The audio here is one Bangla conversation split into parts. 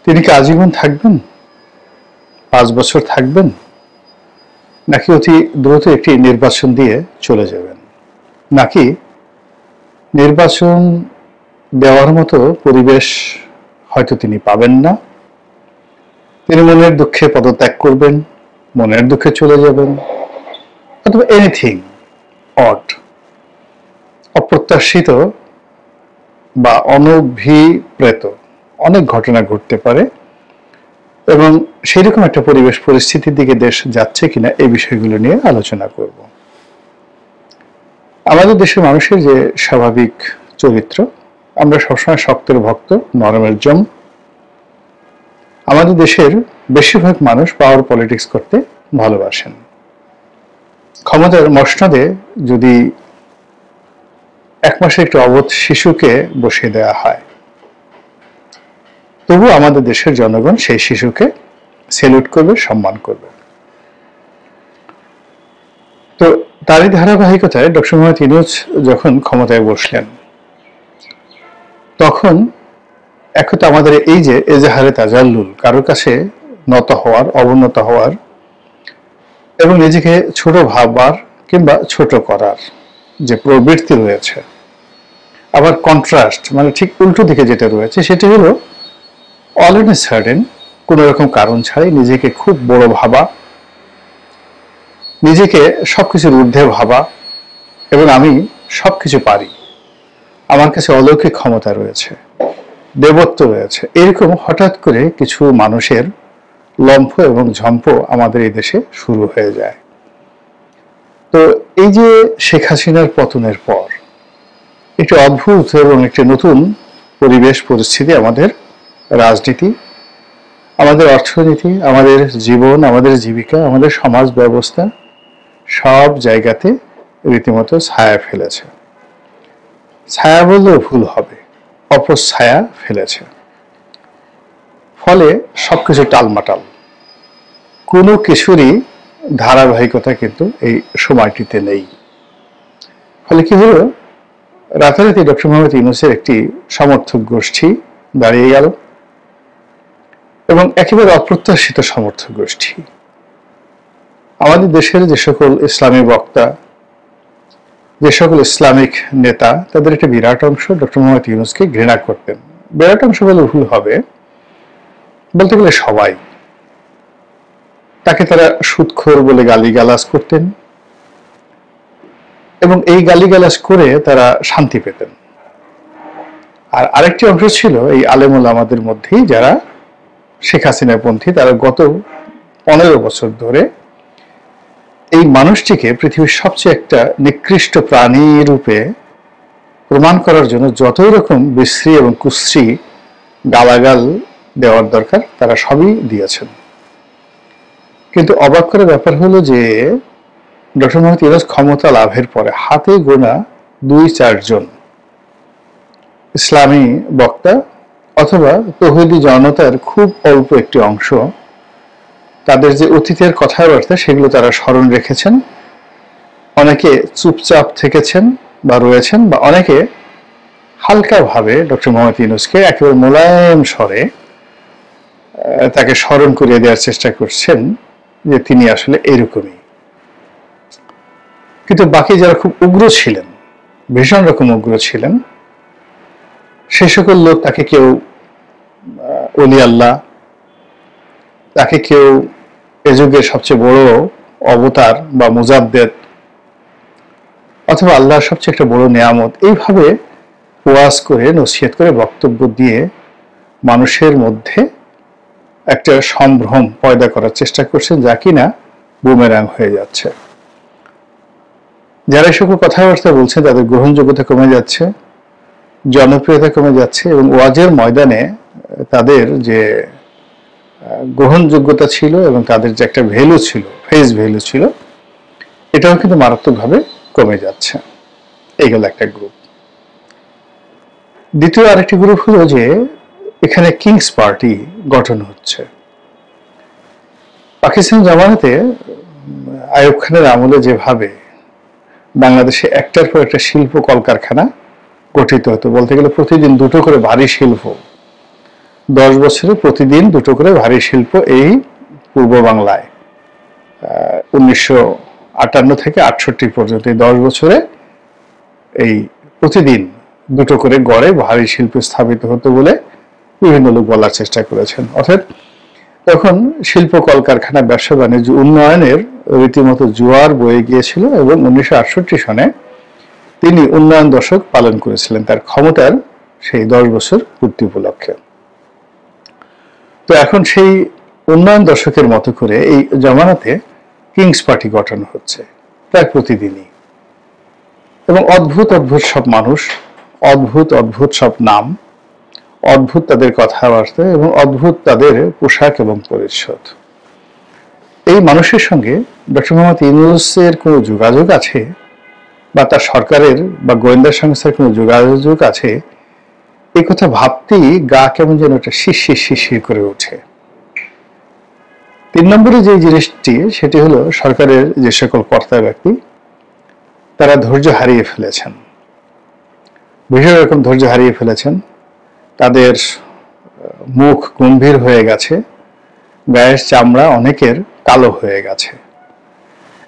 তিনি কি আজীবন থাকবেন, 5 বছর থাকবেন, নাকি অতি দ্রুত একটি নির্বাচন দিয়ে চলে যাবেন, নাকি নির্বাচন দেওয়ার মতো পরিবেশ হয়তো তিনি পাবেন না, তিনি মনের দুঃখে পদত্যাগ করবেন, মনের দুঃখে চলে যাবেন, অথবা এনিথিং অড, অপ্রত্যাশিত বা অনভিপ্রেত অনেক ঘটনা ঘটতে পারে। এবং সেইরকম একটা পরিবেশ পরিস্থিতির দিকে দেশ যাচ্ছে কিনা এই বিষয়গুলো নিয়ে আলোচনা করব। আমাদের দেশের মানুষের যে স্বাভাবিক চরিত্র, আমরা সবসময় শক্তের ভক্ত, নরমের জম। আমাদের দেশের বেশিরভাগ মানুষ পাওয়ার পলিটিক্স করতে ভালোবাসেন। ক্ষমতার মসনদে যদি 1 মাসের একটু অবধ শিশুকে বসিয়ে দেওয়া হয়, তবু আমাদের দেশের জনগণ সেই শিশুকে স্যালুট করবে, সম্মান করবে। তো তারই ধারাবাহিকতায় ডক্টর মোহাম্মদ ইউনূস যখন ক্ষমতায় বসলেন, তখন এখন তো আমাদের এই যে এজাহারে তাজাল্লুল, কারোর কাছে নত হওয়ার, অবনত হওয়ার এবং নিজেকে ছোট ভাববার কিংবা ছোট করার যে প্রবৃত্তি রয়েছে, আবার কন্ট্রাস্ট মানে ঠিক উল্টো দিকে যেটা রয়েছে, সেটা হলো অল অন এ সার্টেন, কোনো রকম কারণ ছাড়াই নিজেকে খুব বড় ভাবা, নিজেকে সবকিছুর ঊর্ধ্বে ভাবা এবং আমি সবকিছু পারি, আমার কাছে অলৌকিক ক্ষমতা রয়েছে, দেবত্ব রয়েছে, এরকম হঠাৎ করে কিছু মানুষের লম্ফ এবং ঝম্প আমাদের এই দেশে শুরু হয়ে যায়। তো এই যে শেখ হাসিনার পতনের পর একটি অদ্ভুত এবং একটি নতুন পরিবেশ পরিস্থিতি আমাদের রাজনীতি, আমাদের অর্থনীতি, আমাদের জীবন, আমাদের জীবিকা, আমাদের সমাজ ব্যবস্থা সব জায়গাতে রীতিমতো ছায়া ফেলেছে। ছায়া বললেও ভুল হবে, অপছায়া ফেলেছে। ফলে সবকিছু টালমাটাল, কোনো কিছুরই ধারাবাহিকতা কিন্তু এই সময়টিতে নেই। ফলে কি হলো, রাতারাতি ডক্টর মোহাম্মদ ইউনূসের একটি সমর্থক গোষ্ঠী দাঁড়িয়ে গেল এবং একেবারে অপ্রত্যাশিত সমর্থক গোষ্ঠী। আমাদের দেশের যে সকল ইসলামী বক্তা, যে সকল ইসলামিক নেতা, তাদের একটা বিরাট অংশ ডক্টর মোহাম্মদ ইউনূসকে ঘৃণা করতেন। বিরাট অংশ বলে ভুল হবে, বলতে গেলে সবাই। তাকে তারা সুদখোর বলে গালিগালাজ করতেন এবং এই গালিগালাজ করে তারা শান্তি পেতেন। আর আরেকটি অংশ ছিল এই আলেম ওলামাদের মধ্যেই যারা শেখ হাসিনা পন্থী, তারা গত 15 বছর ধরে এই মানুষটিকে পৃথিবীর সবচেয়ে একটা নিকৃষ্ট প্রাণী রূপে প্রমাণ করার জন্য যতই রকম বিশ্রী এবং কুশ্রী গালাগাল দেওয়ার দরকার তারা সবই দিয়েছেন। কিন্তু অবাক করার ব্যাপার হলো যে ডক্টর মোহাম্মদ ইউনূস ক্ষমতা লাভের পরে হাতে গোনা 2-4 জন ইসলামী বক্তা অথবা তৌহিদি জনতার খুব অল্প একটি অংশ তাদের যে অতীতের কথাবার্তা সেগুলো তারা স্মরণ রেখেছেন। অনেকে চুপচাপ থেকেছেন বা রয়েছেন, বা অনেকে হালকাভাবে ডক্টর মোহাম্মদ ইউনূসকে একেবারে মোলায়েম স্বরে তাকে স্মরণ করিয়ে দেওয়ার চেষ্টা করছেন যে তিনি আসলে এরকমই। কিন্তু বাকি যারা খুব উগ্র ছিলেন, ভীষণ রকম উগ্র ছিলেন, সে সকল লোক তাকে কেউ ওলি আল্লাহ, তাকে কেউ এ যুগের সবচেয়ে বড় অবতার বা মুজাদ্দেদ অথবা আল্লাহর সবচেয়ে একটা বড় নিয়ামত, এইভাবে ওয়াজ করে, নসিহত করে, বক্তব্য দিয়ে মানুষের মধ্যে একটা সম্ভ্রম পয়দা করার চেষ্টা করছেন, যা কিনা বুমেরাং হয়ে যাচ্ছে। যারা এই সকল কথাবার্তা বলছেন তাদের গ্রহণযোগ্যতা কমে যাচ্ছে, জনপ্রিয়তা কমে যাচ্ছে এবং ওয়াজের ময়দানে তাদের যে গ্রহণযোগ্যতা ছিল এবং তাদের যে একটা ভ্যালু ছিল, ফেস ভ্যালু ছিল, এটাও কিন্তু মারাত্মকভাবে কমে যাচ্ছে। এইগুলো একটা গ্রুপ। দ্বিতীয় আরেকটি গ্রুপ হলো যে এখানে কিংস পার্টি গঠন হচ্ছে। পাকিস্তান জামানাতে আইয়ুব খানের আমলে যেভাবে বাংলাদেশে একটার পর একটা শিল্প কলকারখানা গঠিত হতো, বলতে গেলে প্রতিদিন 2টো করে ভারী শিল্প, 10 বছরে প্রতিদিন 2টো করে ভারী শিল্প এই পূর্ব বাংলায় 1958 থেকে 68 পর্যন্ত এই 10 বছরে এই প্রতিদিন 2টো করে গড়ে ভারী শিল্প স্থাপিত হতো বলে বিভিন্ন লোক বলার চেষ্টা করেছেন। অর্থাৎ তখন শিল্প কলকারখানা ব্যবসা বাণিজ্য উন্নয়নের রীতিমতো জোয়ার বয়ে গিয়েছিল এবং 1968 সনে তিনি উন্নয়ন দশক পালন করেছিলেন তার ক্ষমতার সেই 10 বছর পূর্তি উপলক্ষে। তো এখন সেই উন্নয়ন দশকের মতো করে এই জমানাতে কিংস পার্টি গঠন হচ্ছে প্রায় প্রতিদিনই, এবং অদ্ভুত অদ্ভুত সব মানুষ, অদ্ভুত অদ্ভুত সব নাম, অদ্ভুত তাদের কথাবার্তা এবং অদ্ভুত তাদের পোশাক এবং পরিচ্ছদ। এই মানুষের সঙ্গে ডক্টর মোহাম্মদ ইউনূসের কোনো যোগাযোগ আছে বা তার সরকারের বা গোয়েন্দা সংস্থার কোনো যোগাযোগ আছে, এই কথা ভাবতেই গা কেমন যেন একটা শিরশির শিরশির করে ওঠে। 3 নম্বরে যে জিনিসটি সেটি হলো সরকারের যে সকল কর্তা ব্যক্তি তারা ধৈর্য হারিয়ে ফেলেছেন, ভীষণ রকম ধৈর্য হারিয়ে ফেলেছেন। তাদের মুখ গম্ভীর হয়ে গেছে, গায়ের চামড়া অনেকের কালো হয়ে গেছে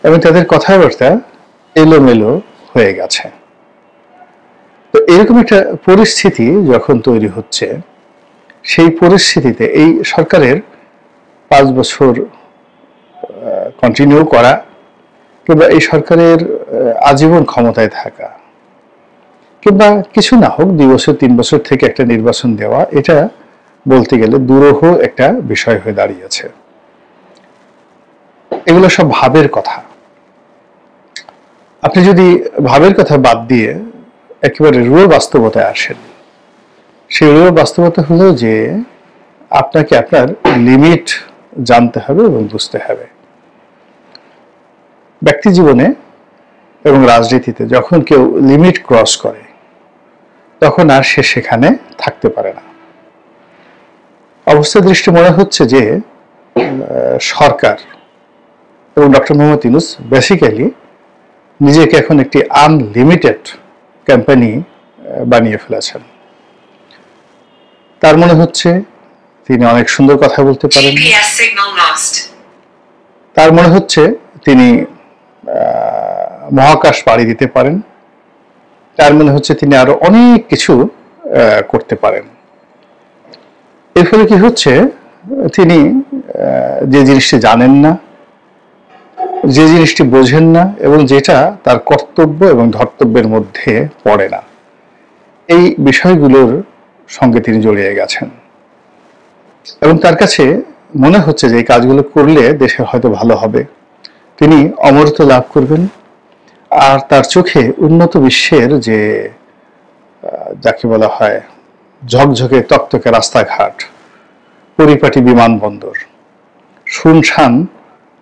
এবং তাদের কথাবার্তা এলোমেলো হয়ে গেছে। তো এরকম একটা পরিস্থিতি যখন তৈরি হচ্ছে, সেই পরিস্থিতিতে এই সরকারের 5 বছর কন্টিনিউ করা কিংবা এই সরকারের আজীবন ক্ষমতায় থাকা কিংবা কিছু না হোক 2 বছর 3 বছর থেকে একটা নির্বাচন দেওয়া, এটা বলতে গেলে দুরূহ একটা বিষয় হয়ে দাঁড়িয়েছে। এগুলো সব ভাবের কথা। আপনি যদি ভাবের কথা বাদ দিয়ে একেবারে রূঢ় বাস্তবতায় আসেন, সেই রূঢ় বাস্তবতা হলো যে আপনাকে আপনার লিমিট জানতে হবে এবং বুঝতে হবে। ব্যক্তি জীবনে এবং রাজনীতিতে যখন কেউ লিমিট ক্রস করে তখন আর সে সেখানে থাকতে পারে না। অবস্থা দৃষ্টি মনে হচ্ছে যে সরকার এবং ডক্টর মোহাম্মদ ইউনূস বেসিক্যালি নিজেকে এখন একটি আনলিমিটেড কোম্পানি বানিয়ে ফেলেছেন। তার মনে হচ্ছে তিনি অনেক সুন্দর কথা বলতে পারেন, তার মনে হচ্ছে তিনি মহাকাশ পাড়ি দিতে পারেন, তার মনে হচ্ছে তিনি আরো অনেক কিছু করতে পারেন। এর ফলে কি হচ্ছে, তিনি যে জিনিসটি জানেন না, যে জিনিসটি বোঝেন না এবং যেটা তার কর্তব্য এবং ধর্তব্যের মধ্যে পড়ে না, এই বিষয়গুলোর সঙ্গে তিনি জড়িয়ে গেছেন এবং তার কাছে মনে হচ্ছে যে এই কাজগুলো করলে দেশে হয়তো ভালো হবে, তিনি অমরত্ব লাভ করবেন আর তার চোখে উন্নত বিশ্বের যে যাকে বলা হয় ঝকঝকে তকতকে রাস্তাঘাট, পরিপাটি বিমানবন্দর, শুনশান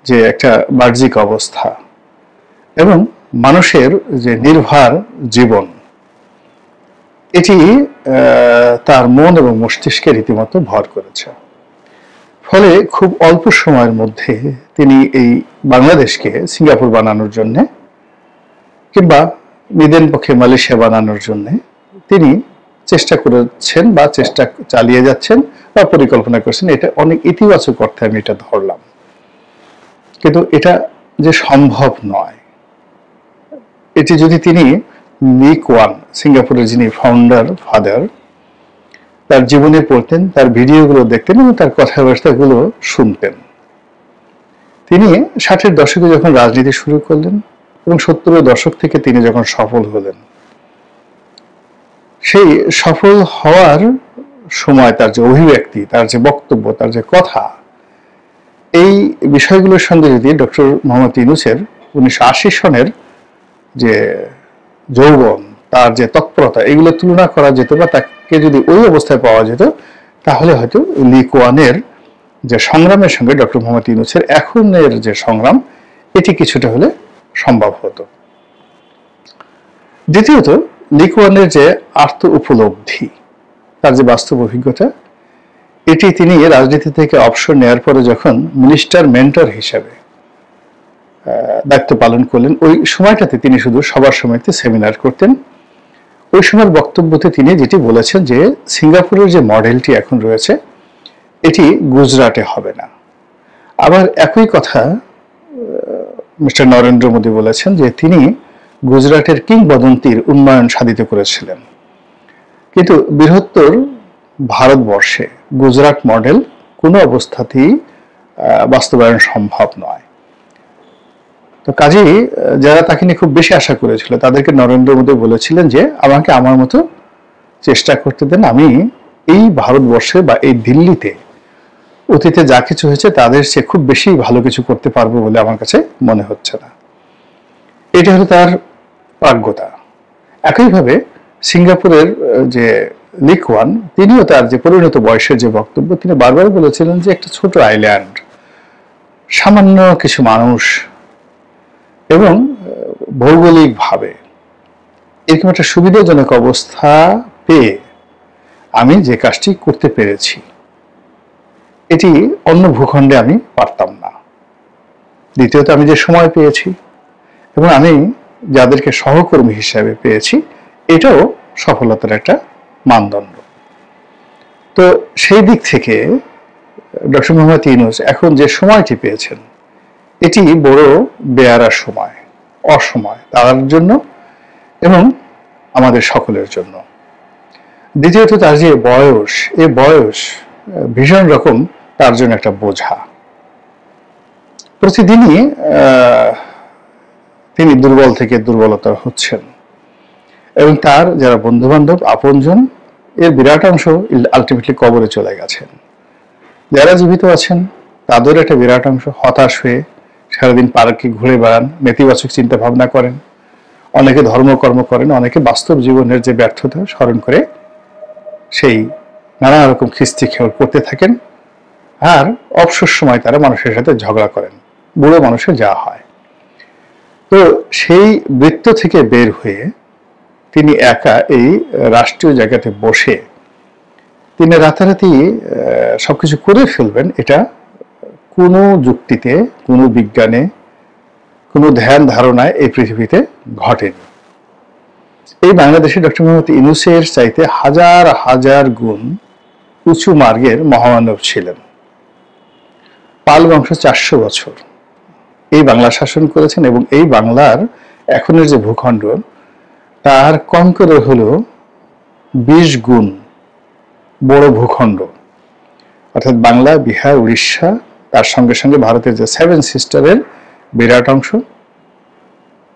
যে একটা বাহ্যিক অবস্থা এবং মানুষের যে নির্ভর জীবন, এটি তার মন এবং মস্তিষ্কে রীতিমতো ভর করেছে। ফলে খুব অল্প সময়ের মধ্যে তিনি এই বাংলাদেশকে সিঙ্গাপুর বানানোর জন্য কিংবা নিদেন পক্ষে মালয়েশিয়া বানানোর জন্য তিনি চেষ্টা করেছেন বা চেষ্টা চালিয়ে যাচ্ছেন বা পরিকল্পনা করছেন। এটা অনেক ইতিবাচক অর্থে আমি এটা ধরলাম, কিন্তু এটা যে সম্ভব নয়। এটি যদি তিনি লি কুয়ান, সিঙ্গাপুরের যিনি ফাউন্ডার ফাদার, তার জীবনে পড়তেন, তার ভিডিওগুলো দেখতেন এবং তার কথাবার্তাগুলো শুনতেন, তিনি 60-এর দশকে যখন রাজনীতি শুরু করলেন এবং 70-এর দশক থেকে তিনি যখন সফল হলেন, সেই সফল হওয়ার সময় তার যে অভিব্যক্তি, তার যে বক্তব্য, তার যে কথা, এই বিষয়গুলোর সঙ্গে যদি ডক্টর মোহাম্মদ ইউনূসের 1980 সনের যে যৌবন, তার যে তৎপরতা, এগুলো তুলনা করা যেত বা তাকে যদি ওই অবস্থায় পাওয়া যেত, তাহলে হয়তো লি কুয়ানের যে সংগ্রামের সঙ্গে ডক্টর মোহাম্মদ ইউনূসের এখনের যে সংগ্রাম, এটি কিছুটা হলে সম্ভব হতো। দ্বিতীয়ত, লি কুয়ানের যে আর্ত উপলব্ধি, তার যে বাস্তব অভিজ্ঞতা, এটি তিনি রাজনীতি থেকে অবসর নেওয়ার পরে যখন মিনিস্টার মেন্টর হিসেবে দায়িত্ব পালন করলেন, ওই সময়টাতে তিনি শুধু সবার সময়তে সেমিনার করতেন। ওই সময়ের বক্তব্যতে তিনি যেটি বলেছেন যে সিঙ্গাপুরের যে মডেলটি এখন রয়েছে এটি গুজরাটে হবে না। আবার একই কথা মিস্টার নরেন্দ্র মোদী বলেছেন যে তিনি গুজরাটের কিংবদন্তির উন্নয়ন সাধিত করেছিলেন, কিন্তু বৃহত্তর ভারতবর্ষে গুজরাট মডেল কোনো অবস্থাতেই বাস্তবায়ন সম্ভব নয়। তো কাজেই যারা তাকে নিয়ে খুব বেশি আশা করেছিল তাদেরকে নরেন্দ্র মোদী বলেছিলেন যে আমাকে আমার মতো চেষ্টা করতে দেন, আমি এই ভারতবর্ষে বা এই দিল্লিতে অতীতে যা কিছু হয়েছে তাদের সে খুব বেশি ভালো কিছু করতে পারবো বলে আমার কাছে মনে হচ্ছে না। এটা হলো তার প্রাজ্ঞতা। একইভাবে সিঙ্গাপুরের যে লি কুয়ান, তিনিও তার যে পরিণত বয়সের যে বক্তব্য, তিনি বারবার বলেছিলেন যে একটা ছোট আইল্যান্ড, সামান্য কিছু মানুষ এবং ভৌগোলিকভাবে এরকম একটা সুবিধাজনক অবস্থা পেয়ে আমি যে কাজটি করতে পেরেছি এটি অন্য ভূখণ্ডে আমি পারতাম না। দ্বিতীয়ত আমি যে সময় পেয়েছি এবং আমি যাদেরকে সহকর্মী হিসাবে পেয়েছি এটাও সফলতার একটা মানদণ্ড। তো সেই দিক থেকে ডক্টর মোহাম্মদ ইউনূস এখন যে সময়টি পেয়েছেন এটি বড় বেয়ারা সময়, অসময় তার জন্য এবং আমাদের সকলের জন্য। দ্বিতীয়ত তার যে বয়স, এই বয়স ভীষণ রকম তার জন্য একটা বোঝা। প্রতিদিনই তিনি দুর্বল থেকে দুর্বলতর হচ্ছেন এবং তার যারা বন্ধু বান্ধব আপনজন এর বিরাট অংশ আলটিমেটলি কবরে চলে গেছেন। যারা জীবিত আছেন তাদের একটা বিরাট অংশ হতাশ হয়ে সারাদিন পার্কে ঘুরে বেড়ান, নেতিবাচক চিন্তা ভাবনা করেন, অনেকে ধর্মকর্ম করেন, অনেকে বাস্তব জীবনের যে ব্যর্থতা স্মরণ করে সেই নানা রকম খিস্তি খেয়াল করতে থাকেন। আর অবসর সময় তারা মানুষের সাথে ঝগড়া করেন, বুড়ো মানুষের যা হয়। তো সেই বৃত্ত থেকে বের হয়ে তিনি একা এই রাষ্ট্রীয় জায়গাতে বসে তিনি রাতারাতি সবকিছু করে ফেলবেন, এটা কোনো যুক্তিতে, কোনো বিজ্ঞানে, কোনো ধ্যান ধারণায় এই পৃথিবীতে ঘটেনি। এই বাংলাদেশে ডক্টর মোহাম্মদ ইউনূসের চাইতে হাজার হাজার গুণ উঁচু মার্গের মহামানব ছিলেন। পাল বংশ 400 বছর এই বাংলা শাসন করেছেন এবং এই বাংলার এখনের যে ভূখণ্ড তার কম করে হলো 20 গুণ বড় ভূখণ্ড, অর্থাৎ বাংলা, বিহার, উড়িষ্যা, তার সঙ্গে সঙ্গে ভারতের যে 7 সিস্টারের বিরাট অংশ,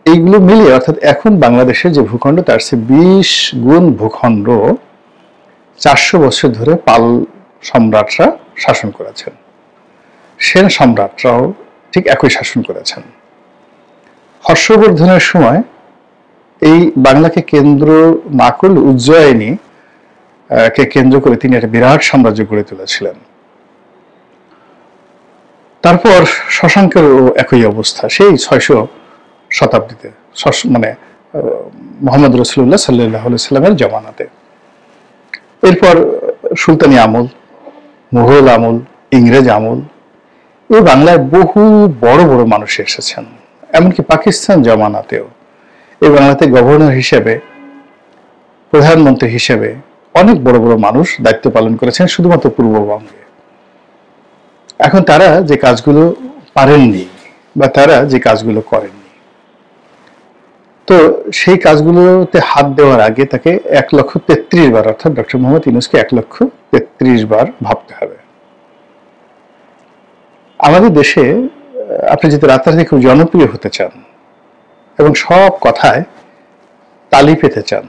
এইগুলো মিলিয়ে অর্থাৎ এখন বাংলাদেশের যে ভূখণ্ড তার চেয়ে 20 গুণ ভূখণ্ড 400 বছর ধরে পাল সম্রাটরা শাসন করেছেন। সেন সম্রাটরাও ঠিক একই শাসন করেছেন। হর্ষবর্ধনের সময় এই বাংলাকে কেন্দ্র না করলে উজ্জয়িনী কে কেন্দ্র করে তিনি একটা বিরাট সাম্রাজ্য গড়ে তুলেছিলেন। তারপর শশাঙ্কেরও একই অবস্থা, সেই 600 শতাব্দীতে, মানে মোহাম্মদ রাসূলুল্লাহ সাল্লাল্লাহু আলাইহি সাল্লামের জামানাতে। এরপর সুলতানি আমল, মুঘল আমল, ইংরেজ আমল, এই বাংলায় বহু বড় বড় মানুষ এসেছেন। এমনকি পাকিস্তান জামানাতেও এই বাংলাতে গভর্নর হিসেবে, প্রধানমন্ত্রী হিসেবে অনেক বড় বড় মানুষ দায়িত্ব পালন করেছেন শুধুমাত্র পূর্ববঙ্গে। এখন তারা যে কাজগুলো পারেননি বা তারা যে কাজগুলো করেননি, তো সেই কাজগুলোতে হাত দেওয়ার আগে তাকে 1,33,000 বার, অর্থাৎ ডক্টর মোহাম্মদ ইউনূসকে 1,33,000 বার ভাবতে হবে। আমাদের দেশে আপনি যদি রাতারাতি খুব জনপ্রিয় হতে চান এবং সব কথায় তালি পেতে চান,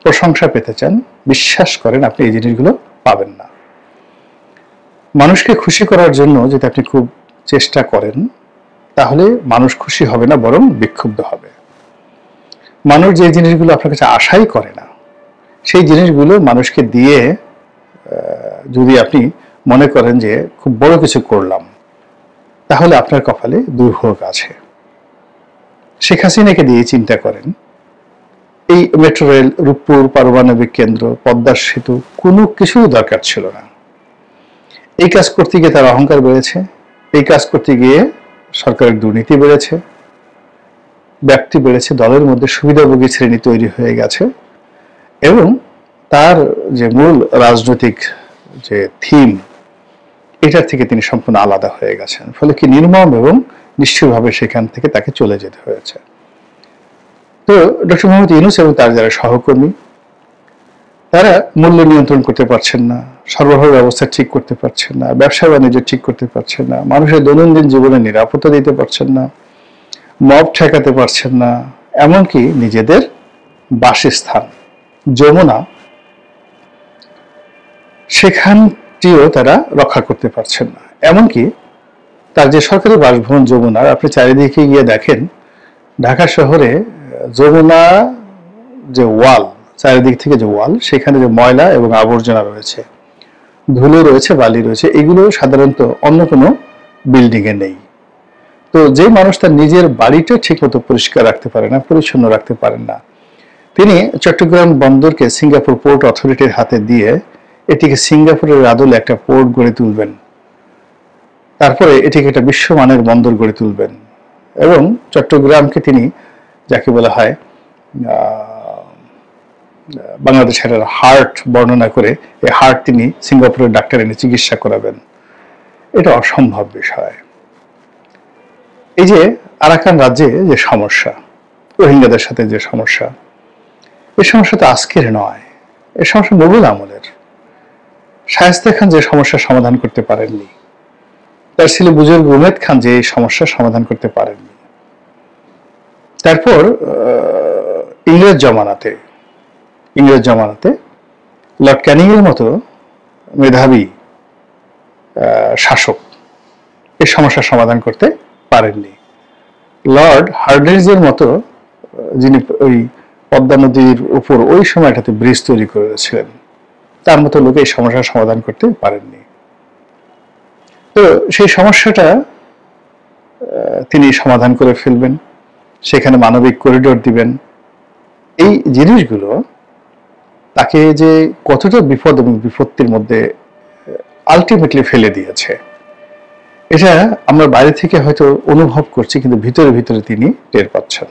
প্রশংসা পেতে চান, বিশ্বাস করেন আপনি এই জিনিসগুলো পাবেন না। মানুষকে খুশি করার জন্য যদি আপনি খুব চেষ্টা করেন তাহলে মানুষ খুশি হবে না, বরং বিক্ষুব্ধ হবে। মানুষ যে জিনিসগুলো আপনার কাছে আশাই করে না সেই জিনিসগুলো মানুষকে দিয়ে যদি আপনি মনে করেন যে খুব বড় কিছু করলাম, তাহলে আপনার কপালে দুর্ভোগ আছে। শেখ হাসিনাকে দিয়ে চিন্তা করেন, এই মেট্রো রেল, রূপপুর পারমাণবিক কেন্দ্র, পদ্মা সেতু কোনো কিছু দরকার ছিল না। এই কাজ করতে গিয়ে তার অহংকার বেড়েছে, এই কাজ করতে গিয়ে সরকারের দুর্নীতি বেড়েছে, ব্যক্তি বেড়েছে, দলের মধ্যে সুবিধাভোগী শ্রেণী তৈরি হয়ে গেছে এবং তার যে মূল রাজনৈতিক যে থিম এটার থেকে তিনি সম্পূর্ণ আলাদা হয়ে গেছেন, ফলে কি নির্মম এবং নিষ্ঠুরভাবে সেখান থেকে তাকে চলে যেতে হয়েছে। তো ডক্টর মোহাম্মদ ইউনূস এবং তার যারা সহকর্মী, তারা মূল্য নিয়ন্ত্রণ করতে পারছেন না, সরবরাহ ব্যবস্থা ঠিক করতে পারছেন না, ব্যবসা বাণিজ্য ঠিক করতে পারছেন না, মানুষের দৈনন্দিন জীবনে নিরাপত্তা দিতে পারছেন না, মব ঠেকাতে পারছেন না, এমনকি নিজেদের বাসস্থান যমুনা সেখানটিও তারা রক্ষা করতে পারছেন না। এমনকি তার যে সরকারি বাসভবন যমুনার, আপনি চারিদিকে গিয়ে দেখেন ঢাকা শহরে যমুনা যে ওয়াল, চারিদিক থেকে যে ওয়াল, সেখানে যে ময়লা এবং আবর্জনা রয়েছে, ধুলো রয়েছে, বালি রয়েছে, এগুলো সাধারণত অন্য কোনো বিল্ডিং এ নেই। তো যে মানুষ তার নিজের বাড়িটা ঠিকমতো পরিষ্কার রাখতে পারে না, পরিচ্ছন্ন রাখতে পারেন না, তিনি চট্টগ্রাম বন্দরকে সিঙ্গাপুর পোর্ট অথরিটির হাতে দিয়ে এটিকে সিঙ্গাপুরের আদলে একটা পোর্ট গড়ে তুলবেন, তারপরে এটিকে একটা বিশ্বমানের বন্দর গড়ে তুলবেন এবং চট্টগ্রামকে তিনি যাকে বলা হয় বাংলাদেশের হার্ট বর্ণনা করে, এই হার্ট তিনি সিঙ্গাপুরের ডাক্তার এনে চিকিৎসা করাবেন। এটা অসম্ভব বিষয়। এই যে আরাকান রাজ্যে যে সমস্যা, রোহিঙ্গাদের সাথে যে সমস্যা, এই সমস্যা তো আজকের নয়, এই সমস্যা মুঘল আমলের। শায়েস্তা খান যে সমস্যার সমাধান করতে পারেননি, তার ছেলে বুজুর্গ উমেদ খান যে এই সমস্যার সমাধান করতে পারেননি, তারপর ইংরেজ জমানাতে লর্ড ক্যানিং এর মতো মেধাবী শাসক এই সমস্যার সমাধান করতে পারেননি। লর্ড হার্ডিঞ্জের মতো, যিনি ওই পদ্মা নদীর উপর ওই সময়টাতে ব্রিজ তৈরি করেছিলেন, তার মতো লোক এই সমস্যার সমাধান করতে পারেননি। তো সেই সমস্যাটা তিনি সমাধান করে ফেলবেন, সেখানে মানবিক করিডোর দিবেন। এই জিনিসগুলো তাকে যে কতটা বিপদ এবং বিপত্তির মধ্যে আলটিমেটলি ফেলে দিয়েছে, এটা আমরা বাইরে থেকে হয়তো অনুভব করছি, কিন্তু ভিতরে ভিতরে তিনি টের পাচ্ছেন।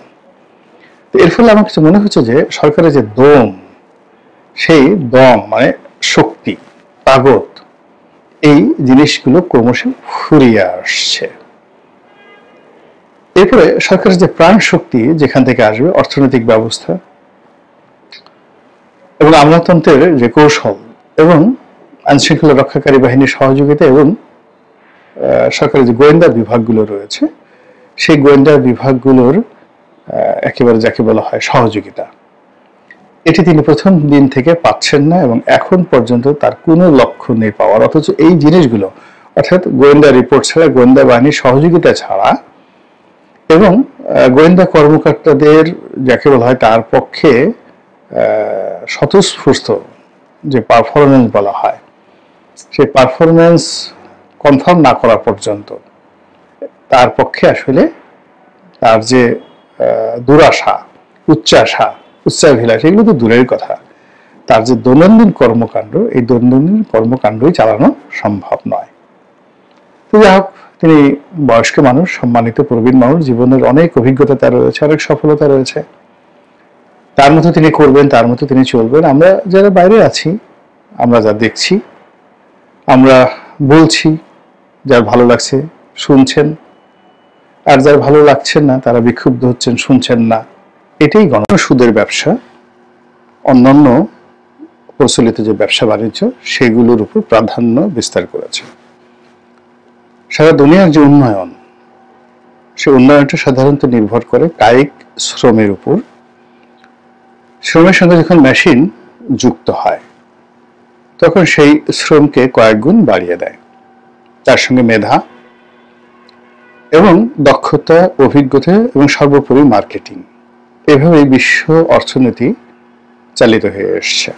তো এর ফলে আমার কাছে মনে হচ্ছে যে সরকারের যে দম, সেই দম মানে শক্তি, তাগত, এই জিনিসগুলো ক্রমশ ফুরিয়ে আসছে। এরপরে সরকারের যে প্রাণ শক্তি যেখান থেকে আসবে, অর্থনৈতিক ব্যবস্থা এবং আমলাতন্ত্রের যে কৌশল এবং আইনশৃঙ্খলা রক্ষাকারী বাহিনীর সহযোগিতা এবং সরকারের যে গোয়েন্দা বিভাগগুলো রয়েছে, সেই গোয়েন্দা বিভাগগুলোর একেবারে যাকে বলা হয় সহযোগিতা, এটি তিনি প্রথম দিন থেকে পাচ্ছেন না এবং এখন পর্যন্ত তার কোনো লক্ষ্য নেই পাওয়ার। অথচ এই জিনিসগুলো, অর্থাৎ গোয়েন্দা রিপোর্ট ছাড়া, গোয়েন্দা বাহিনীর সহযোগিতা ছাড়া এবং গোয়েন্দা কর্মকর্তাদের যাকে বলা হয় তার পক্ষে স্বতঃস্ফূর্ত যে পারফরমেন্স বলা হয়, সেই পারফরমেন্স কনফার্ম না করা পর্যন্ত তার পক্ষে আসলে তার যে দুরাশা, উচ্চাভিলাষ, এগুলো তো দূরের কথা, তার যে দৈনন্দিন কর্মকাণ্ড, এই দৈনন্দিন কর্মকাণ্ডই চালানো সম্ভব নয়। তো যাই হোক, তিনি বয়স্ক মানুষ, সম্মানিত প্রবীণ মানুষ, জীবনের অনেক অভিজ্ঞতা তার রয়েছে, অনেক সফলতা রয়েছে, তার মতো তিনি করবেন, তার মতো তিনি চলবেন। আমরা যারা বাইরে আছি, আমরা যা দেখছি, আমরা বলছি, যার ভালো লাগছে শুনছেন, আর যার ভালো লাগছেন না তারা বিক্ষুব্ধ হচ্ছেন, শুনছেন না। এটাই সুদের ব্যবসা, অন্যান্য প্রচলিত যে ব্যবসা বাণিজ্য, সেগুলোর উপর প্রাধান্য বিস্তার করেছে। সারা দুনিয়ার যে উন্নয়ন, সেই উন্নয়নটা সাধারণত নির্ভর করে কায়িক শ্রমের উপর। শ্রমের সঙ্গে যখন মেশিন যুক্ত হয়, তখন সেই শ্রমকে কয়েক গুণ বাড়িয়ে দেয়, তার সঙ্গে মেধা এবং দক্ষতা, অভিজ্ঞতা এবং সর্বোপরি মার্কেটিং, এভাবেই বিশ্ব অর্থনীতি চালিত হয়ে এসছে।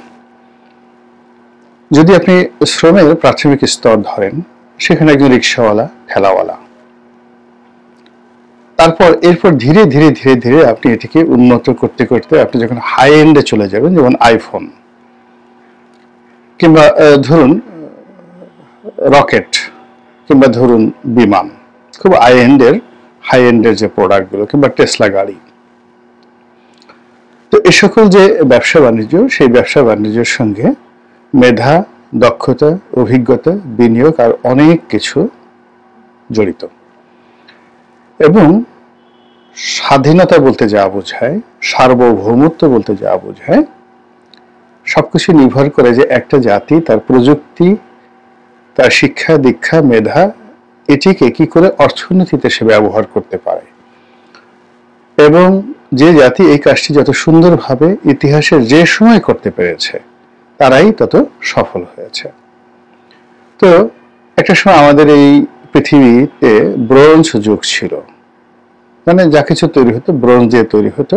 যদি আপনি শ্রমের প্রাথমিক স্তর ধরেন, সেখানে একজন রিক্সাওয়ালা, ঠেলাওয়ালা, তারপর এরপর ধীরে ধীরে ধীরে ধীরে আপনি এটিকে উন্নত করতে করতে আপনি যখন হাই এন্ডে চলে যাবেন, যেমন আইফোন কিংবা ধরুন রকেট কিংবা ধরুন বিমান, খুব হাই এন্ডের যে প্রোডাক্টগুলো, কিংবা টেসলা গাড়ি, তো এ সকল যে ব্যবসা বাণিজ্য, সেই ব্যবসা বাণিজ্যের সঙ্গে মেধা দক্ষতা, অভিজ্ঞতা, বিনিয়োগ আর অনেক কিছু জড়িত। এবং স্বাধীনতা বলতে যা বোঝায়, সার্বভৌমত্ব বলতে যা বোঝায়, সবকিছু নির্ভর করে যে একটা জাতি তার প্রযুক্তি, তার শিক্ষা দীক্ষা, মেধা, এটিকে কি করে অর্থনীতিতে সে ব্যবহার করতে পারে। এবং যে জাতি এই কাজটি যত সুন্দরভাবে ইতিহাসের যে সময় করতে পেরেছে তারাই তত সফল হয়েছে। তো একটা সময় আমাদের এই পৃথিবীতে ব্রোঞ্জ যুগ ছিল, মানে যা কিছু তৈরি হতো ব্রোঞ্জ দিয়ে তৈরি হতো।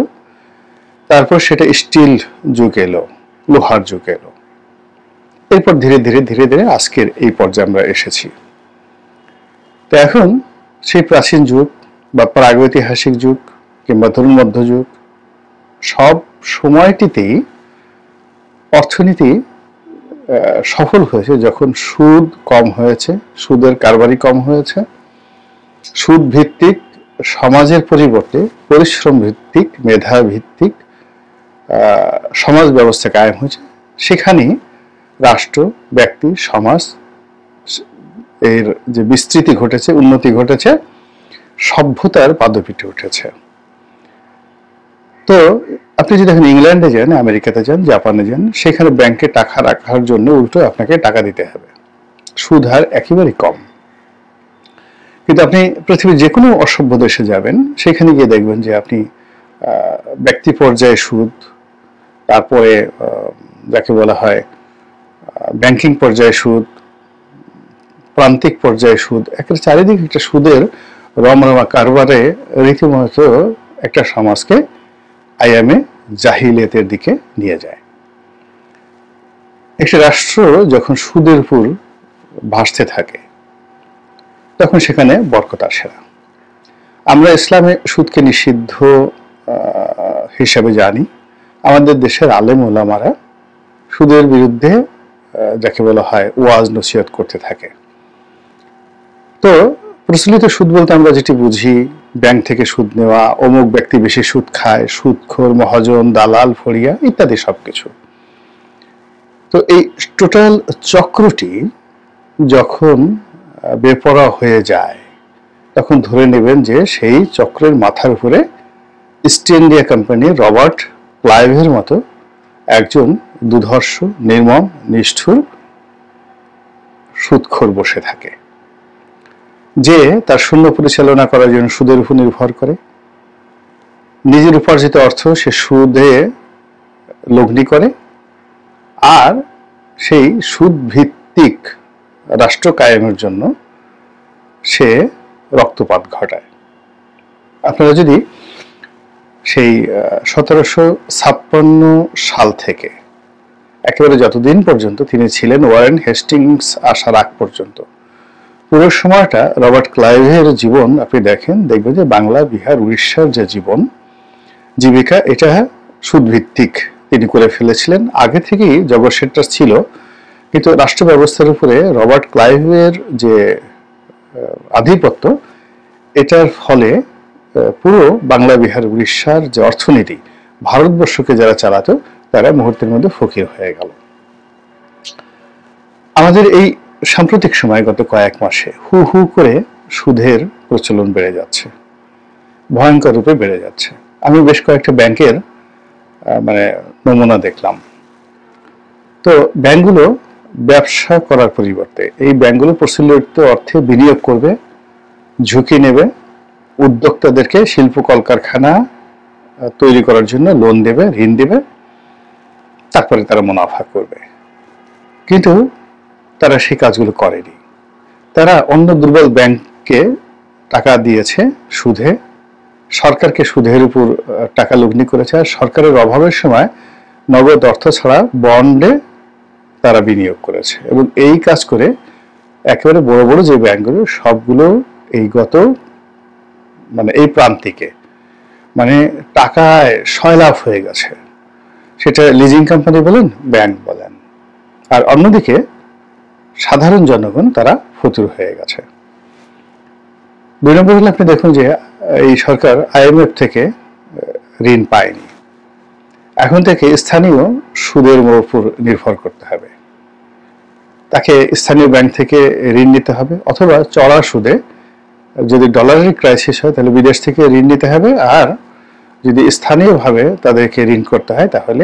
তারপর সেটা স্টিল যুগ এলো, লোহার যুগ এলো। এরপর ধীরে ধীরে ধীরে ধীরে আজকের এই পর্যায়ে আমরা এসেছি। তো এখন সেই প্রাচীন যুগ বা প্রাগৈতিহাসিক যুগ কিংবা ধরুন মধ্যযুগ, সব সময়টিতেই অর্থনীতি সফল হয়েছে যখন সুদ কম হয়েছে, সুদের কারবারি কম হয়েছে, সুদ ভিত্তিক সমাজের পরিবর্তে পরিশ্রম ভিত্তিক, মেধা ভিত্তিক সমাজ ব্যবস্থা কায়েম হয়েছে। সেখানেই রাষ্ট্র, ব্যক্তি, সমাজ এর যে বিস্তৃতি ঘটেছে, উন্নতি ঘটেছে, সভ্যতার পাদপীঠে উঠেছে। তো আপনি যদি এখন ইংল্যান্ডে যান, আমেরিকাতে যান, জাপানে যান, সেখানে ব্যাংকে টাকা রাখার জন্য উল্টো আপনাকে টাকা দিতে হবে। সুদ হার একেবারেই কম। কিন্তু আপনি পৃথিবীর যে কোনো অসভ্য দেশে যাবেন, সেখানে গিয়ে দেখবেন যে আপনি ব্যক্তি পর্যায়ে সুদ, তারপরে যাকে বলা হয় ব্যাংকিং পর্যায়ে সুদ, প্রান্তিক পর্যায়ে সুদ, একটা চারিদিকে একটা সুদের রমরমা কারবারে রীতিমতো একটা সমাজকে আয়ামে জাহিলিয়াতের দিকে নিয়ে যায়। একটি রাষ্ট্র যখন সুদের উপর ভাসতে থাকে তখন সেখানে বরকত আসে না। আমরা ইসলামে সুদকে নিষিদ্ধ হিসাবে জানি। আমাদের দেশের আলেম ওলামারা সুদের বিরুদ্ধে যাকে বলা হয় ওয়াজ নসিহত করতে থাকে। তো প্রচলিত সুদ বলতে আমরা যেটি বুঝি, ব্যাংক থেকে সুদ নেওয়া, অমুক ব্যক্তি বেশি সুদ খায়, সুদখোর, মহাজন, দালাল, ফড়িয়া ইত্যাদি সবকিছু। তো এই টোটাল চক্রটি যখন বেপরোয়া হয়ে যায় তখন ধরে নেবেন যে সেই চক্রের মাথার উপরে ইস্ট ইন্ডিয়া কোম্পানির রবার্ট ক্লাইভের মতো একজন দুর্ধর্ষ, নির্মম, নিষ্ঠুর সুদখোর বসে থাকে, যে তার শূন্য পরিচালনা করার জন্য সুদের উপর নির্ভর করে। নিজের উপার্জিত অর্থ সে সুদে লগ্নি করে, আর সেই সুদ ভিত্তিক রাষ্ট্র কায়েমের জন্য সে রক্তপাত ঘটায়। আপনারা যদি সেই 1756 সাল থেকে একেবারে যতদিন পর্যন্ত তিনি ছিলেন, ওয়ারেন হেস্টিংস আসার আগ পর্যন্ত পুরো সময়টা রবার্ট ক্লাইভের জীবন আপনি দেখেন, দেখবেন যে বাংলা, বিহার, উড়িষ্যার যে জীবন জীবিকা, এটা সুদভিত্তিক তিনি করে ফেলেছিলেন। আগে থেকেই জগৎ ছিল, কিন্তু রাষ্ট্র ব্যবস্থার উপরে রবার্ট ক্লাইভের যে আধিপত্য, এটার ফলে পুরো বাংলা, বিহার, উড়িষ্যার যে অর্থনীতি, ভারতবর্ষকে যারা চালাতো তারা মুহূর্তের মধ্যে ফকির হয়ে গেল। আমাদের এই সাম্প্রতিক সময় গত কয়েক মাসে হু হু করে সুদের প্রচলন বেড়ে যাচ্ছে, ভয়ঙ্কর রূপে বেড়ে যাচ্ছে। আমি বেশ কয়েকটা ব্যাংকের নমুনা দেখলাম। তো ব্যাংকগুলো ব্যবসা করার পরিবর্তে এই ব্যাংকগুলো প্রচলিত অর্থে বিনিয়োগ করবে, ঝুঁকি নেবে, উদ্যোক্তাদেরকে শিল্প কলকারখানা তৈরি করার জন্য লোন দেবে, ঋণ দেবে, তারপরে তারা মুনাফা করবে। কিন্তু তারা সেই কাজগুলো করেনি। তারা অন্য দুর্বল ব্যাংককে টাকা দিয়েছে সুদে, সরকারকে সুদের উপর টাকা লগ্নি করেছে, আর সরকারের অভাবের সময় নগদ অর্থ ছাড়া বন্ডে তারা বিনিয়োগ করেছে। এবং এই কাজ করে একেবারে বড় বড় যে ব্যাংকগুলো সবগুলো এই এই প্রান্তিকে টাকায় সয়লাভ হয়ে গেছে। সেটা লিজিং কোম্পানি বলেন, ব্যাংক বলেন। আর অন্যদিকে সাধারণ জনগণ তারা ফতুর হয়ে গেছে। 2 নম্বর হলে আপনি দেখুন যে এই সরকার IMF থেকে ঋণ পায়নি, এখন থেকে স্থানীয় সুদের উপর নির্ভর করতে হবে। তাকে স্থানীয় ব্যাংক থেকে ঋণ নিতে হবে, অথবা চড়া সুদে, যদি ডলারের ক্রাইসিস হয় তাহলে বিদেশ থেকে ঋণ নিতে হবে, আর যদি স্থানীয়ভাবে তাদেরকে ঋণ করতে হয় তাহলে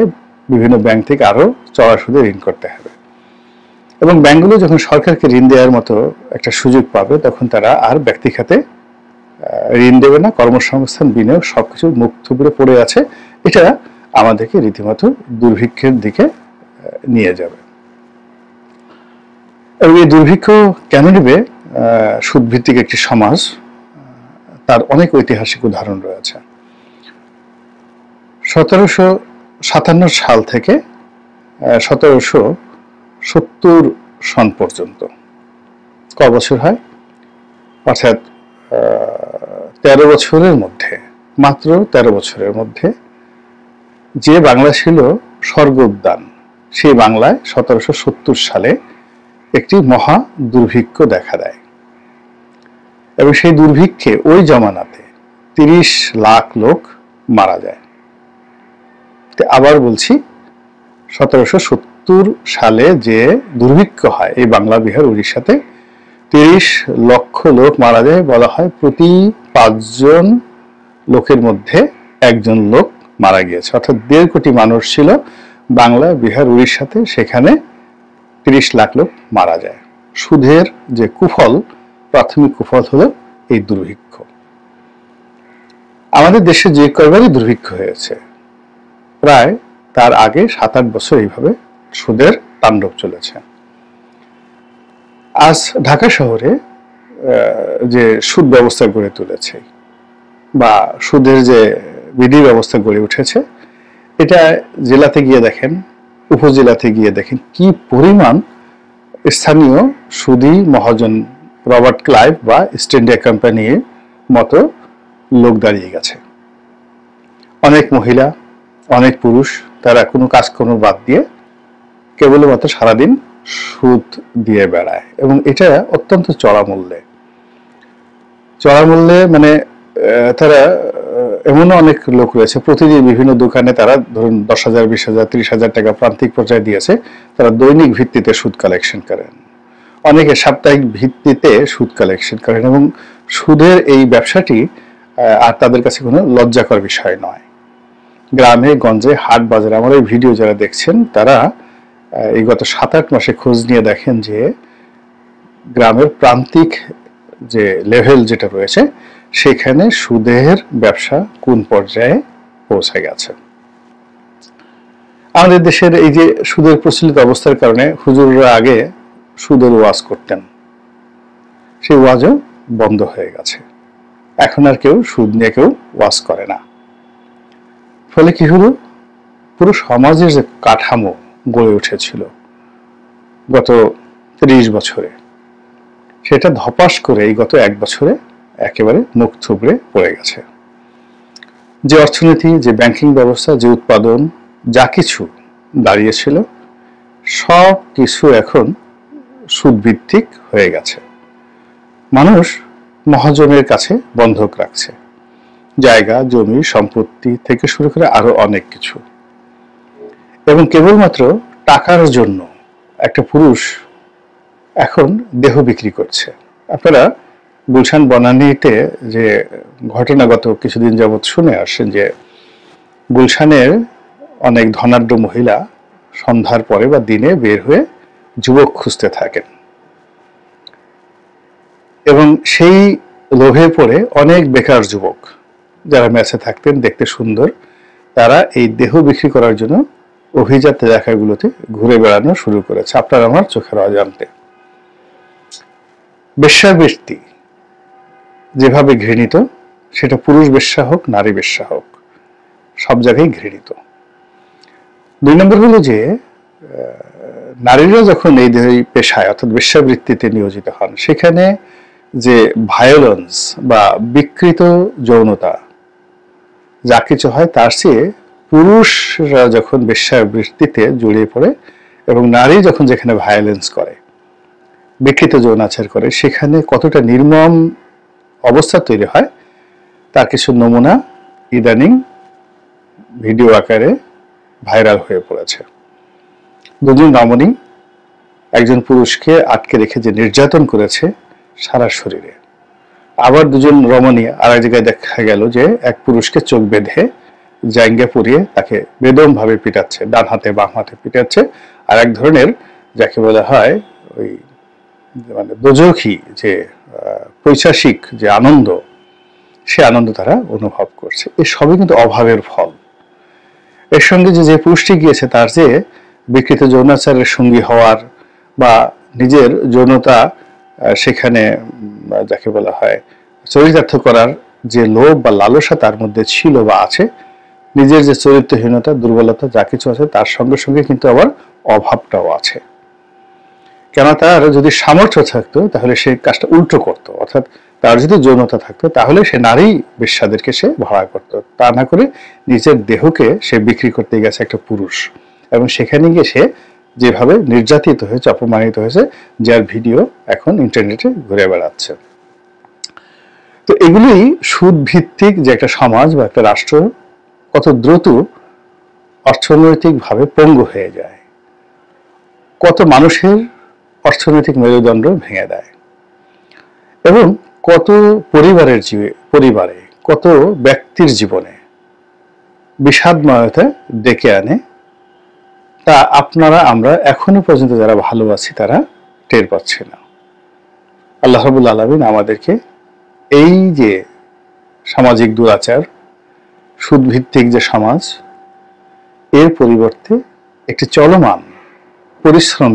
বিভিন্ন ব্যাংক থেকে আরও চড়া সুদে ঋণ করতে হবে। এবং ব্যাংকগুলো যখন সরকারকে ঋণ দেওয়ার মতো একটা সুযোগ পাবে তখন তারা আর ব্যক্তি খাতে ঋণ দেবে না, কর্মসংস্থান, বিনিয়োগ সবকিছু মুখ থুবড়ে পড়ে আছে। এটা আমাদেরকে রীতিমতো দুর্ভিক্ষের দিকে নিয়ে যাবে। এবং এই দুর্ভিক্ষ কেন নেবে সুদভিত্তিক একটি সমাজ, তার অনেক ঐতিহাসিক উদাহরণ রয়েছে। 1757 সাল থেকে 1770 সন পর্যন্ত ক বছর হয়? অর্থাৎ 13 বছরের মধ্যে, মাত্র 13 বছরের মধ্যে যে বাংলা ছিল স্বর্গ উদ্যান, সেই বাংলায় 1770 সালে একটি মহা দুর্ভিক্ষ দেখা দেয়। এবং সেই দুর্ভিক্ষে ওই জমানাতে 30 লাখ লোক মারা যায়। আবার বলছি, 1770 সালে যে দুর্ভিক্ষ হয় এই বাংলা, বিহার, উড়িষ্যাতে 30 লক্ষ লোক মারা যায়। বলা হয় প্রতি 5 জন লোকের মধ্যে একজন লোক মারা গিয়েছে। অর্থাৎ 1.5 কোটি মানুষ ছিল বাংলা, বিহার, উড়িষ্যাতে, সেখানে 30 লাখ লোক মারা যায়। সুদের যে কুফল, প্রাথমিক কুফল হলো এই দুর্ভিক্ষ। আমাদের দেশে যে কয়বারই দুর্ভিক্ষ হয়েছে, প্রায় তার আগে 7-8 বছর এইভাবে সুদের তাণ্ডব চলেছে। আজ ঢাকা শহরে যে সুদ ব্যবস্থা গড়ে তুলেছে বা সুদের যে বিধি ব্যবস্থা গড়ে উঠেছে, এটা জেলাতে গিয়ে দেখেন, উপজেলাতে গিয়ে দেখেন কি পরিমাণ স্থানীয় সুদী মহাজন, রবার্ট ক্লাইভ বা ইস্ট ইন্ডিয়া কোম্পানির মতো লোক দাঁড়িয়ে গেছে। অনেক মহিলা, অনেক পুরুষ, তারা কোনো কাজকর্ম বাদ দিয়ে কেবলমাত্র সারাদিন সুদ দিয়ে বেড়ায়। এবং এটা অত্যন্ত চড়া মূল্যে, মানে তারা, এমনও অনেক লোক রয়েছে প্রতিদিন বিভিন্ন দোকানে তারা ধরুন 10,000, 20,000, 30,000 টাকা প্রান্তিক পর্যায়ে দিয়েছে, তারা দৈনিক ভিত্তিতে সুদ কালেকশন করেন, অনেকে সাপ্তাহিক ভিত্তিতে সুদ কালেকশন করেন। এবং সুদের এই ব্যবসাটি আর তাদের কাছে কোনো লজ্জাকর বিষয় নয়। গ্রামে গঞ্জে, হাট বাজারে, আমার এই ভিডিও যারা দেখছেন তারা এই গত 7-8 মাসে খোঁজ নিয়ে দেখেন যে গ্রামের প্রান্তিক যে লেভেল যেটা রয়েছে সেখানে সুদের ব্যবসা কোন পর্যায়ে পৌঁছে গেছে। আমাদের দেশের এই যে সুদের প্রচলিত অবস্থার কারণে হুজুররা আগে সুদের ওয়াজ করতেন, সেই ওয়াজও বন্ধ হয়ে গেছে। এখন আর কেউ সুদ নিয়ে কেউ ওয়াজ করে না। ফলে কি হলো, পুরো সমাজের যে কাঠামো গড়ে উঠেছিল গত 30 বছরে, সেটা ধপাস করে এই গত 1 বছরে একেবারে মুখ থুবড়ে পড়ে গেছে। যে অর্থনীতি, যে ব্যাংকিং ব্যবস্থা, যে উৎপাদন, যা কিছু দাঁড়িয়েছিল সব কিছু এখন সুদভিত্তিক হয়ে গেছে। মানুষ মহাজনের কাছে বন্ধক রাখছে, জায়গা, জমি, সম্পত্তি থেকে শুরু করে আরো অনেক কিছু। এবং কেবলমাত্র টাকার জন্য একটা পুরুষ এখন দেহ বিক্রি করছে। আপনারা গুলশান বনানীতে যে ঘটনাগত কিছুদিন যাবৎ শুনে আসছেন যে গুলশানের অনেক ধনাঢ্য মহিলা সন্ধ্যার পরে বা দিনে বের হয়ে যুবক খুঁজতে থাকেন, এবং সেই লোভে পড়ে অনেক বেকার যুবক যারা মেসে থাকতেন, দেখতে সুন্দর, তারা এই দেহ বিক্রি করার জন্য অভিজাত এলাকাগুলোতে ঘুরে বেড়ানো শুরু করেছে। আপনার আমার চোখের অজান্তে বেশ্যাবৃত্তি যেভাবে ঘৃণিত, সেটা পুরুষ বেশ্যা হোক, নারী বেশ্যা হোক, সব জায়গায় ঘৃণিত। 2 নম্বর হলো যে নারীরা যখন এই পেশায় অর্থাৎ বেশ্যাবৃত্তিতে নিয়োজিত হন, সেখানে যে ভায়োলেন্স বা বিকৃত যৌনতা যা কিছু হয়, তার চেয়ে পুরুষরা যখন বেশ্যাবৃত্তিতে জড়িয়ে পড়ে এবং নারী যখন যেখানে ভায়োলেন্স করে, বিকৃত যৌনাচার করে, সেখানে কতটা নির্মম অবস্থা তৈরি হয় তার কিছু নমুনা ইদানিং ভিডিও আকারে ভাইরাল হয়ে পড়েছে। 2 জন রমণী একজন পুরুষকে আটকে রেখে যে নির্যাতন করেছে সারা শরীরে। আবার দুজন রমণী আর এক জায়গায় দেখা গেল যে এক পুরুষকে চোখ বেঁধে জাইঙ্গা পরিয়ে তাকে বেদম ভাবে পিটাচ্ছে, ডান হাতে বাম হাতে পিটাচ্ছে। আর এক ধরনের যাকে বলা হয় ওই মানে দোজখী যে পৈশাসিক যে আনন্দ, সে আনন্দ তারা অনুভব করছে। এ সবই কিন্তু অভাবের ফল। এর সঙ্গে যে পুরুষটি গিয়েছে তার যে বিকৃত যৌনাচারের সঙ্গী হওয়ার বা নিজের যৌনতা সেখানে যাকে বলা হয় চরিতার্থ করার যে লোভ বা লালসা তার মধ্যে ছিল বা আছে, নিজের যে চরিত্রহীনতা দুর্বলতা যা কিছু আছে তার সঙ্গে সঙ্গে কিন্তু আবার অভাবটাও আছে। কেন তার যদি সামর্থ্য থাকতো তাহলে সে কাজটা উল্টো করতো, অর্থাৎ তার যদি যৌনতা থাকতো তাহলে সে নারী বেশ্যাদেরকে সে ভাড়া করতো, তা না করে নিজের দেহকে সে বিক্রি করতে গেছে একটা পুরুষ, এবং সেখানে গিয়ে সে যেভাবে নির্যাতিত হয়েছে, অপমানিত হয়েছে, যার ভিডিও এখন ইন্টারনেটে ঘুরে বেড়াচ্ছে। তো এগুলোই সুদ ভিত্তিক যে একটা সমাজ বা একটা রাষ্ট্র কত দ্রুত অর্থনৈতিকভাবে পঙ্গু হয়ে যায়, কত মানুষের অর্থনৈতিক মেরুদণ্ড ভেঙে দেয়, এবং কত পরিবারে কত ব্যক্তির জীবনে বিষাদময়তা ডেকে আনে, তা আপনারা আমরা এখনো পর্যন্ত যারা ভালো আছি তারা টের পাচ্ছি না। আল্লাহ রাব্বুল আলামিন আমাদেরকে এই যে সামাজিক দুরাচার, সুদভিত্তিক যে সমাজ, এর পরিবর্তে একটি চলমান পরিশ্রম